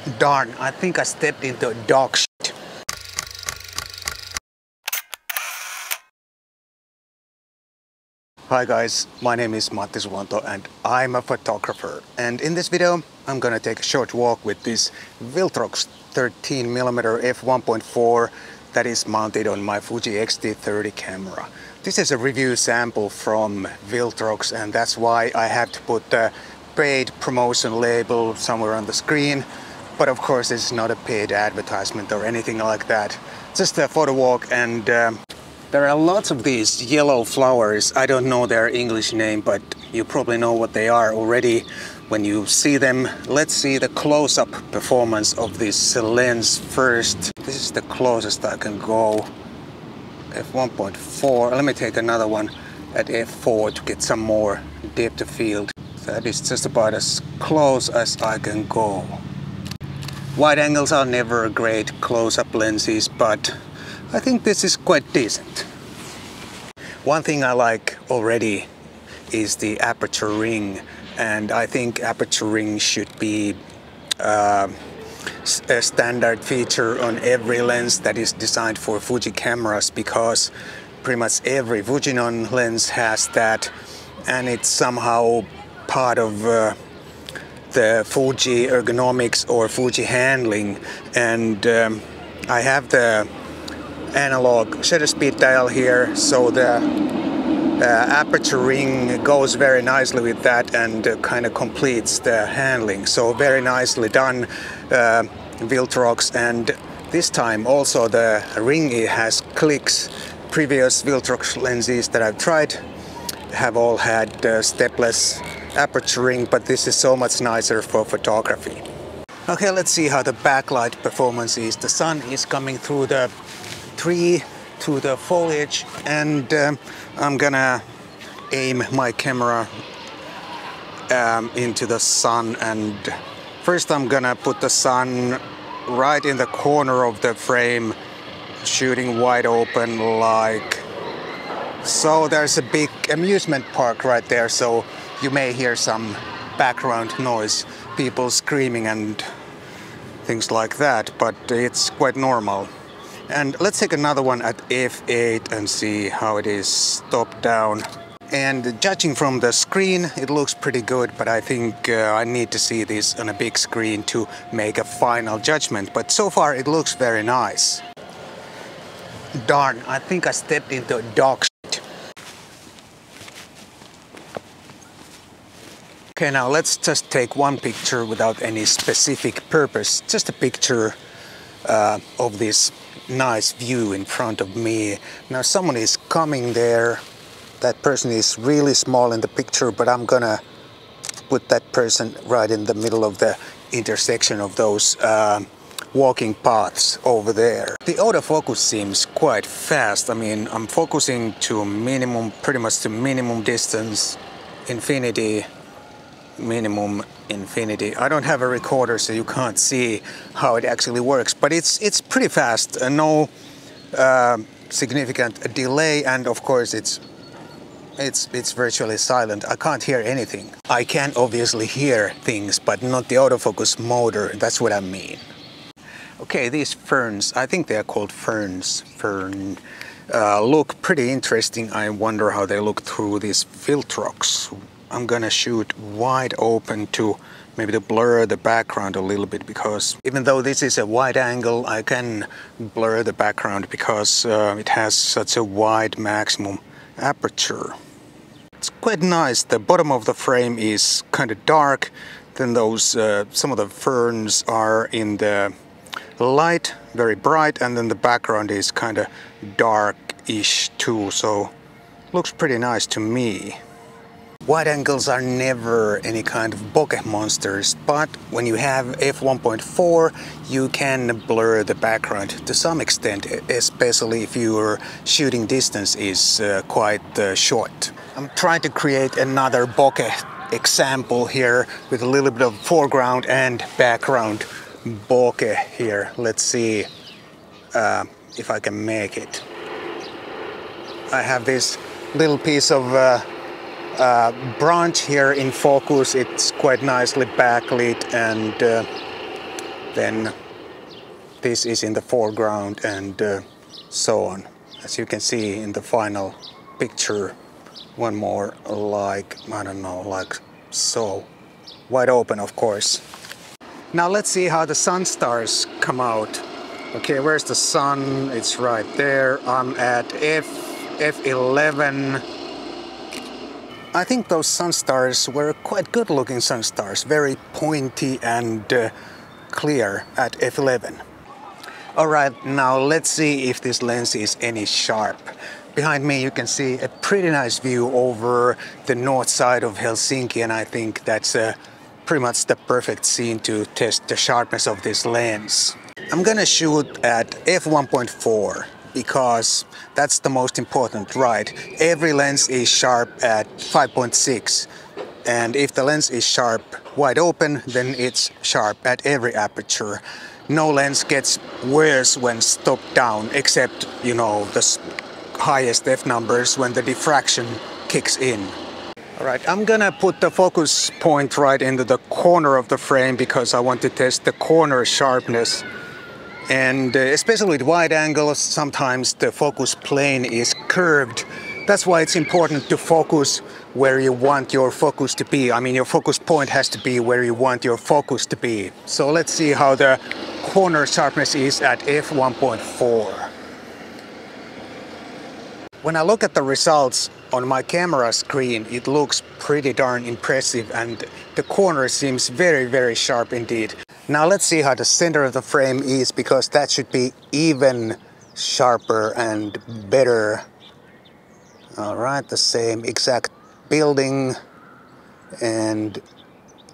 Darn, I think I stepped into dog shit. Hi guys, my name is Matti Sulanto and I'm a photographer. And in this video I'm gonna take a short walk with this Viltrox 13mm F1.4 that is mounted on my Fuji X-T30 camera. This is a review sample from Viltrox and that's why I have to put the paid promotion label somewhere on the screen. But of course it's not a paid advertisement or anything like that. Just a photo walk and there are lots of these yellow flowers. I don't know their English name, but you probably know what they are already when you see them. Let's see the close-up performance of this lens first. This is the closest I can go. F1.4. Let me take another one at F4 to get some more depth of field. That is just about as close as I can go. Wide angles are never great close-up lenses, but I think this is quite decent. One thing I like already is the aperture ring, and I think aperture ring should be a standard feature on every lens that is designed for Fuji cameras, because pretty much every Fujinon lens has that, and it's somehow part of the Fuji ergonomics or Fuji handling. And I have the analog shutter speed dial here, so the aperture ring goes very nicely with that and kind of completes the handling. So very nicely done, Viltrox. And this time also the ring has clicks. Previous Viltrox lenses that I've tried have all had stepless aperture ring, but this is so much nicer for photography. Okay, let's see how the backlight performance is. The sun is coming through the tree to the foliage, and I'm gonna aim my camera into the sun, and first I'm gonna put the sun right in the corner of the frame, shooting wide open like so. There's a big amusement park right there, so you may hear some background noise, people screaming and things like that, but it's quite normal. And let's take another one at f8 and see how it is top down. And judging from the screen, it looks pretty good, but I think I need to see this on a big screen to make a final judgment. But so far it looks very nice. Darn, I think I stepped into dog shit. Okay, now let's just take one picture without any specific purpose. Just a picture of this nice view in front of me. Now someone is coming there. That person is really small in the picture, but I'm gonna put that person right in the middle of the intersection of those walking paths over there. The autofocus seems quite fast. I mean, I'm focusing to minimum, pretty much to minimum distance, infinity, minimum, infinity. I don't have a recorder, so you can't see how it actually works, but it's pretty fast. No significant delay, and of course it's virtually silent. I can't hear anything. I can obviously hear things, but not the autofocus motor. That's what I mean. Okay, these ferns, I think they are called ferns. Look pretty interesting. I wonder how they look through this Viltrox. I'm gonna shoot wide open to maybe to blur the background a little bit, because even though this is a wide angle, I can blur the background because it has such a wide maximum aperture. It's quite nice. The bottom of the frame is kind of dark, then those some of the ferns are in the light, very bright, and then the background is kind of dark-ish too, so looks pretty nice to me. Wide angles are never any kind of bokeh monsters, but when you have f1.4 you can blur the background to some extent, especially if your shooting distance is quite short. I'm trying to create another bokeh example here with a little bit of foreground and background bokeh here. Let's see if I can make it. I have this little piece of branch here in focus. It's quite nicely backlit, and then this is in the foreground, and so on. As you can see in the final picture, one more like, I don't know, like so. Wide open, of course. Now let's see how the sunstars come out. Okay, where's the sun? It's right there. I'm at F11. I think those sunstars were quite good looking sunstars, very pointy and clear at F11. Alright, now let's see if this lens is any sharp. Behind me you can see a pretty nice view over the north side of Helsinki, and I think that's pretty much the perfect scene to test the sharpness of this lens. I'm gonna shoot at f1.4 because that's the most important, right? Every lens is sharp at 5.6, and if the lens is sharp wide open, then it's sharp at every aperture. No lens gets worse when stopped down, except, you know, the highest f numbers when the diffraction kicks in. Alright, I'm gonna put the focus point right into the corner of the frame because I want to test the corner sharpness. And especially with wide angles, sometimes the focus plane is curved. That's why it's important to focus where you want your focus to be. I mean, your focus point has to be where you want your focus to be. So let's see how the corner sharpness is at f1.4. When I look at the results on my camera screen, it looks pretty darn impressive, and the corner seems very, very sharp indeed. Now let's see how the center of the frame is, because that should be even sharper and better. Alright, the same exact building, and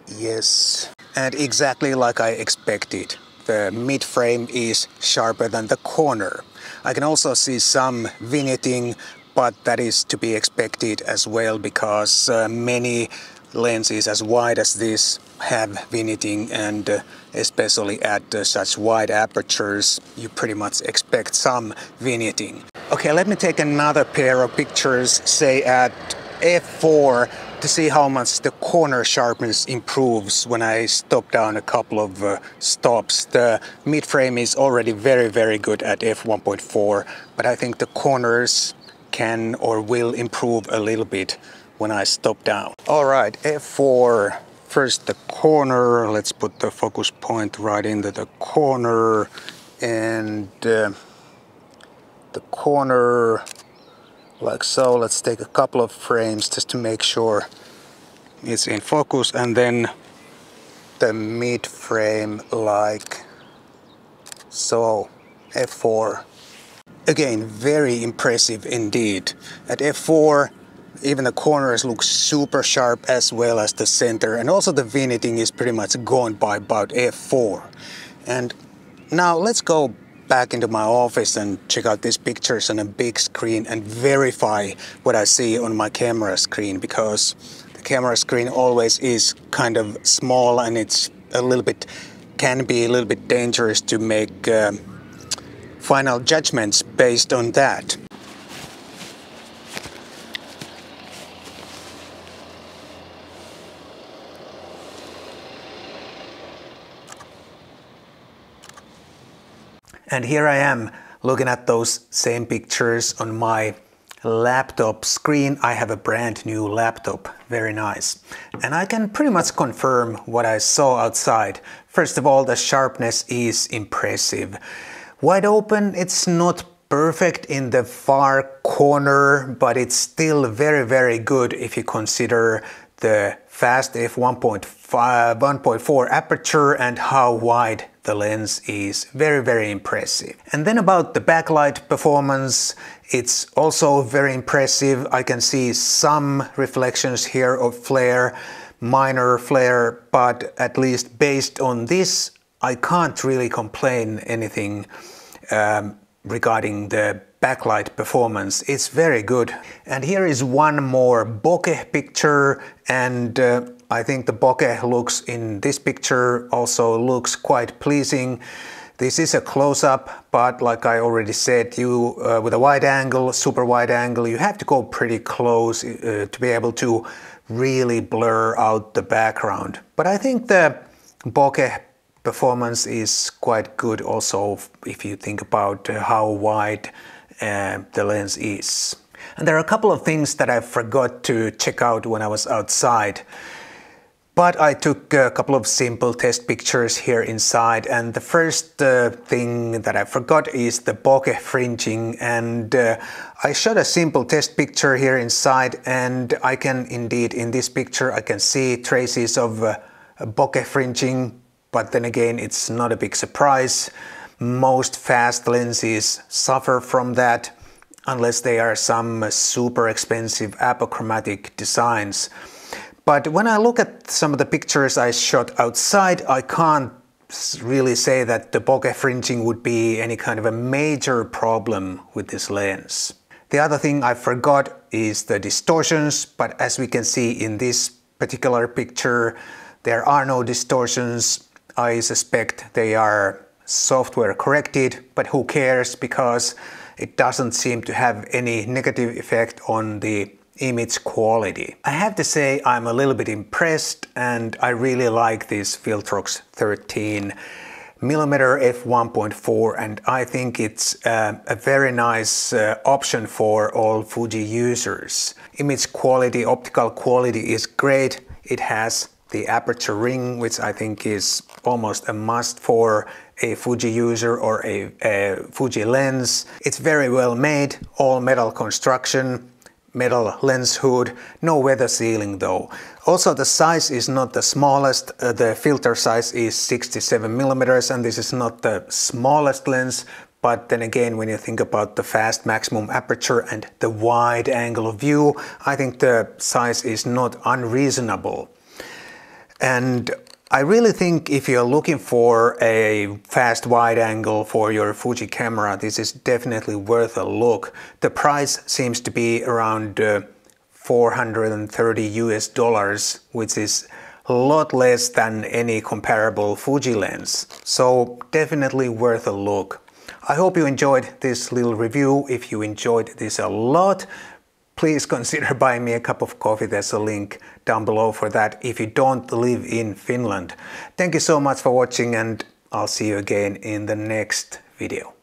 yes, and exactly like I expected. The mid frame is sharper than the corner. I can also see some vignetting, but that is to be expected as well, because many lenses as wide as this have vignetting, and especially at such wide apertures you pretty much expect some vignetting. Okay, let me take another pair of pictures, say at f4, to see how much the corner sharpness improves when I stop down a couple of stops. The mid frame is already very, very good at f1.4, but I think the corners can or will improve a little bit when I stop down. Alright, f4. First the corner. Let's put the focus point right into the corner, and the corner like so. Let's take a couple of frames just to make sure it's in focus, and then the mid frame like so. f4. Again, very impressive indeed. At f4, even the corners look super sharp as well as the center, and also the vignetting is pretty much gone by about f4. And now let's go back into my office and check out these pictures on a big screen and verify what I see on my camera screen, because the camera screen always is kind of small, and it's can be a little bit dangerous to make final judgments based on that. And here I am looking at those same pictures on my laptop screen. I have a brand new laptop, very nice. And I can pretty much confirm what I saw outside. First of all, the sharpness is impressive. Wide open, it's not perfect in the far corner, but it's still very, very good if you consider the fast f1.4 aperture and how wide the lens is. Very, very impressive. And then about the backlight performance, it's also very impressive. I can see some reflections here of flare, minor flare, but at least based on this, I can't really complain anything regarding the backlight performance. It's very good. And here is one more bokeh picture, and I think the bokeh looks in this picture also looks quite pleasing. This is a close-up, but like I already said, you with a wide angle, super wide angle, you have to go pretty close to be able to really blur out the background. But I think the bokeh Performance is quite good also if you think about how wide the lens is. And there are a couple of things that I forgot to check out when I was outside. But I took a couple of simple test pictures here inside, and the first thing that I forgot is the bokeh fringing, and I shot a simple test picture here inside, and I can indeed, in this picture, I can see traces of bokeh fringing, but then again it's not a big surprise. Most fast lenses suffer from that, unless they are some super expensive apochromatic designs. But when I look at some of the pictures I shot outside, I can't really say that the bokeh fringing would be any kind of a major problem with this lens. The other thing I forgot is the distortions, but as we can see in this particular picture, there are no distortions. I suspect they are software corrected, but who cares, because it doesn't seem to have any negative effect on the image quality. I have to say I'm a little bit impressed, and I really like this Viltrox 13mm F1.4, and I think it's a very nice option for all Fuji users. Image quality, optical quality is great. It has the aperture ring, which I think is almost a must for a Fuji user or a Fuji lens. It's very well made, all metal construction, metal lens hood, no weather sealing though. Also the size is not the smallest, the filter size is 67mm, and this is not the smallest lens, but then again when you think about the fast maximum aperture and the wide angle of view, I think the size is not unreasonable. And I really think if you're looking for a fast wide angle for your Fuji camera, this is definitely worth a look. The price seems to be around $430 US, which is a lot less than any comparable Fuji lens. So definitely worth a look. I hope you enjoyed this little review. If you enjoyed this a lot, please consider buying me a cup of coffee. There's a link down below for that if you don't live in Finland. Thank you so much for watching, and I'll see you again in the next video.